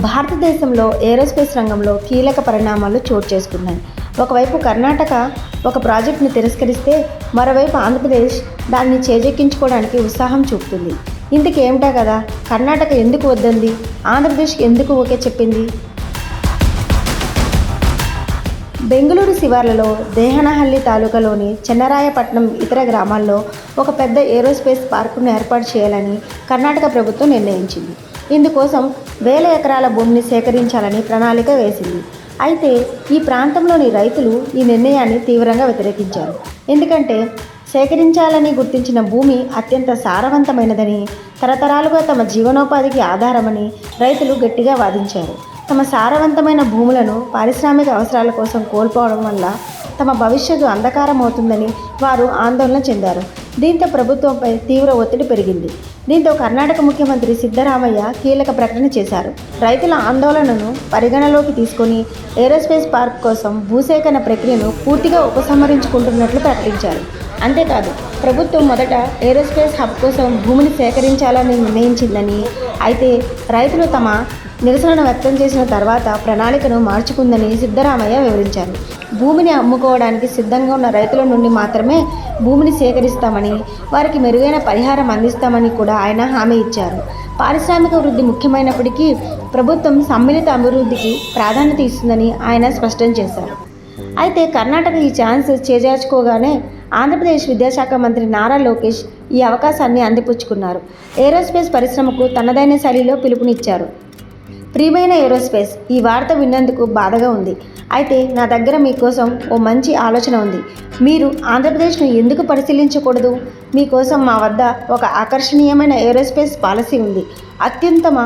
భారతదేశంలో ఏరోస్పేస్ రంగంలో కీలక పరిణామాలు చోటు చేసుకున్నాయి. ఒకవైపు కర్ణాటక ఒక ప్రాజెక్టును తిరస్కరిస్తే, మరోవైపు ఆంధ్రప్రదేశ్ దాన్ని చేజెక్కించుకోవడానికి ఉత్సాహం చూపుతుంది. ఇందుకేమిటా కదా, కర్ణాటక ఎందుకు వద్దంది, ఆంధ్రప్రదేశ్ ఎందుకు ఓకే చెప్పింది? బెంగళూరు శివార్లలో దేహనహల్లి తాలూకాలోని చెన్నరాయపట్నం ఇతర గ్రామాల్లో ఒక పెద్ద ఏరోస్పేస్ పార్కును ఏర్పాటు చేయాలని కర్ణాటక ప్రభుత్వం నిర్ణయించింది. ఇందుకోసం వేల ఎకరాల భూమిని సేకరించాలని ప్రణాళిక వేసింది. అయితే ఈ ప్రాంతంలోని రైతులు ఈ నిర్ణయాన్ని తీవ్రంగా వ్యతిరేకించారు. ఎందుకంటే సేకరించాలని గుర్తించిన భూమి అత్యంత సారవంతమైనదని, తరతరాలుగా తమ జీవనోపాధికి ఆధారమని రైతులు గట్టిగా వాదించారు. తమ సారవంతమైన భూములను పారిశ్రామిక అవసరాల కోసం కోల్పోవడం వల్ల తమ భవిష్యత్తు అంధకారమవుతుందని వారు ఆందోళన చెందారు. దీంతో ప్రభుత్వంపై తీవ్ర ఒత్తిడి పెరిగింది. దీంతో కర్ణాటక ముఖ్యమంత్రి సిద్ధరామయ్య కీలక ప్రకటన చేశారు. రైతుల ఆందోళనను పరిగణలోకి తీసుకొని ఏరోస్పేస్ పార్క్ కోసం భూసేకరణ ప్రక్రియను పూర్తిగా ఉపసంహరించుకుంటున్నట్లు ప్రకటించారు. అంతేకాదు, ప్రభుత్వం మొదట ఏరోస్పేస్ హబ్ కోసం భూమిని సేకరించాలని నిర్ణయించిందని, అయితే రైతులు తమ నిరసనను వ్యక్తం చేసిన తర్వాత ప్రణాళికను మార్చుకుందని సిద్ధరామయ్య వివరించారు. భూమిని అమ్ముకోవడానికి సిద్ధంగా ఉన్న రైతుల నుండి మాత్రమే భూమిని సేకరిస్తామని, వారికి మెరుగైన పరిహారం అందిస్తామని కూడా ఆయన హామీ ఇచ్చారు. పారిశ్రామిక వృద్ధి ముఖ్యమైనప్పటికీ ప్రభుత్వం సమ్మిళిత అభివృద్ధికి ప్రాధాన్యత ఇస్తుందని ఆయన స్పష్టం చేశారు. అయితే కర్ణాటక ఈ ఛాన్స్ చేజార్చుకోగానే ఆంధ్రప్రదేశ్ విద్యాశాఖ మంత్రి నారా లోకేష్ ఈ అవకాశాన్ని అందిపుచ్చుకున్నారు. ఏరోస్పేస్ పరిశ్రమకు తనదైన శైలిలో పిలుపునిచ్చారు. ప్రియమైన ఏరోస్పేస్, ఈ వార్త విన్నందుకు బాధగా ఉంది. అయితే నా దగ్గర మీకోసం ఓ మంచి ఆలోచన ఉంది. మీరు ఆంధ్రప్రదేశ్ను ఎందుకు పరిశీలించకూడదు? మీకోసం మా వద్ద ఒక ఆకర్షణీయమైన ఏరోస్పేస్ పాలసీ ఉంది. అత్యుత్తమ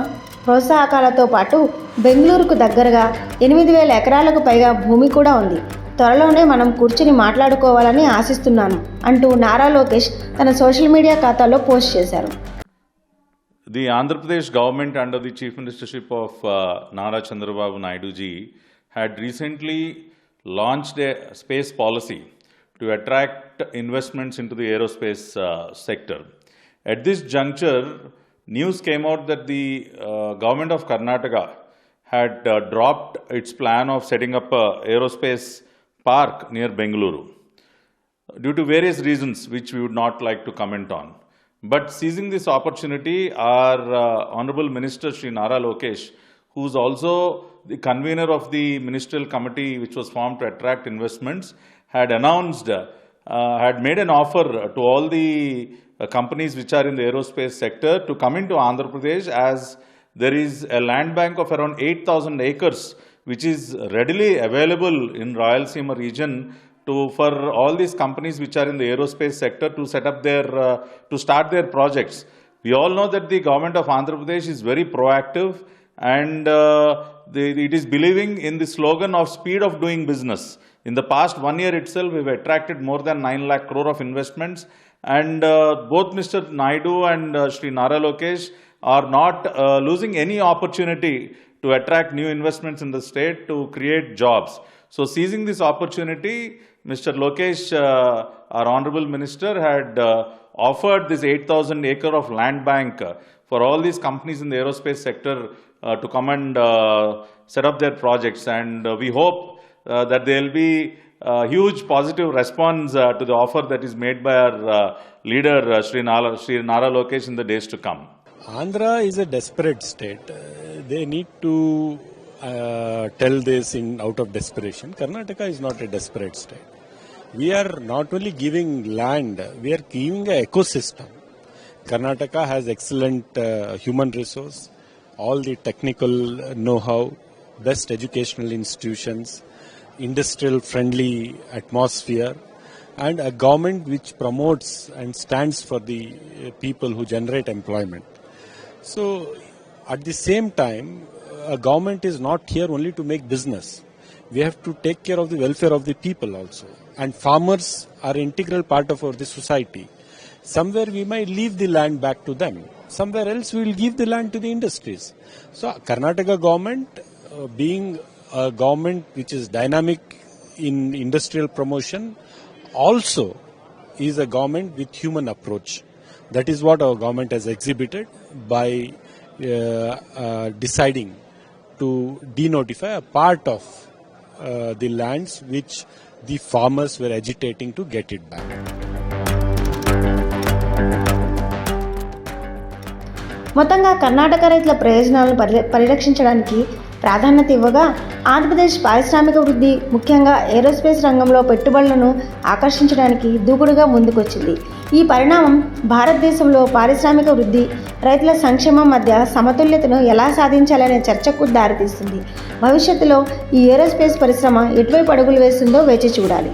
ప్రోత్సాహకాలతో పాటు బెంగళూరుకు దగ్గరగా 8,000 ఎకరాలకు పైగా భూమి కూడా ఉంది. త్వరలోనే మనం కూర్చుని మాట్లాడుకోవాలని ఆశిస్తున్నాను అంటూ నారా లోకేష్ తన సోషల్ మీడియా ఖాతాలో పోస్ట్ చేశారు. The Andhra Pradesh government under the chief ministership of Nara Chandrababu Naidu ji had recently launched a space policy to attract investments into the aerospace sector. At this juncture, news came out that the government of Karnataka had dropped its plan of setting up an aerospace park near Bengaluru due to various reasons which we would not like to comment on. But seizing this opportunity, our Honorable Minister Shri Nara Lokesh, who is also the convener of the ministerial committee which was formed to attract investments, had announced, had made an offer to all the companies which are in the aerospace sector to come into Andhra Pradesh, as there is a land bank of around 8,000 acres which is readily available in Rayalaseema region for all these companies which are in the aerospace sector to set up their, to start their projects. We all know that the government of Andhra Pradesh is very proactive and it is believing in the slogan of speed of doing business. In the past 1 year itself, we have attracted more than 9 lakh crore of investments, and both Mr. Naidu and Shri Nara Lokesh are not losing any opportunity to attract new investments in the state to create jobs. So seizing this opportunity, Mr. Lokesh, our Honorable Minister, had offered this 8,000 acre of land bank for all these companies in the aerospace sector to come and set up their projects. And we hope that there will be a huge positive response to the offer that is made by our leader, Shri Nara Lokesh, in the days to come. Andhra is a desperate state. They need to tell this out of desperation. Karnataka is not a desperate state. We are not only giving land, we are giving an ecosystem. Karnataka has excellent human resource, all the technical know-how, best educational institutions, industrial friendly atmosphere, and a government which promotes and stands for the people who generate employment. So at the same time, a government is not here only to make business. We have to take care of the welfare of the people also. And farmers are an integral part of the society. Somewhere we might leave the land back to them. Somewhere else we will give the land to the industries. So Karnataka government, being a government which is dynamic in industrial promotion, also is a government with human approach. That is what our government has exhibited by deciding to denotify a part of the lands which the farmers were agitating to get it back. మొత్తంగా కర్ణాటక రైతుల ప్రయోజనాలను పరిరక్షించడానికి ప్రాధాన్యత ఇవ్వగా ఆంధ్రప్రదేశ్ పారిశ్రామిక వృద్ధి ముఖ్యంగా aerospace రంగంలో పెట్టుబడులను ఆకర్షించడానికి దూకుడుగా ముందుకొచ్చింది. ఈ పరిణామం భారతదేశంలో పారిశ్రామిక వృద్ధి, రైతుల సంక్షేమం మధ్య సమతుల్యతను ఎలా సాధించాలనే చర్చకు దారితీస్తుంది. భవిష్యత్తులో ఈ ఏరోస్పేస్ పరిశ్రమ ఎటువైపు అడుగులు వేస్తుందో వేచి చూడాలి.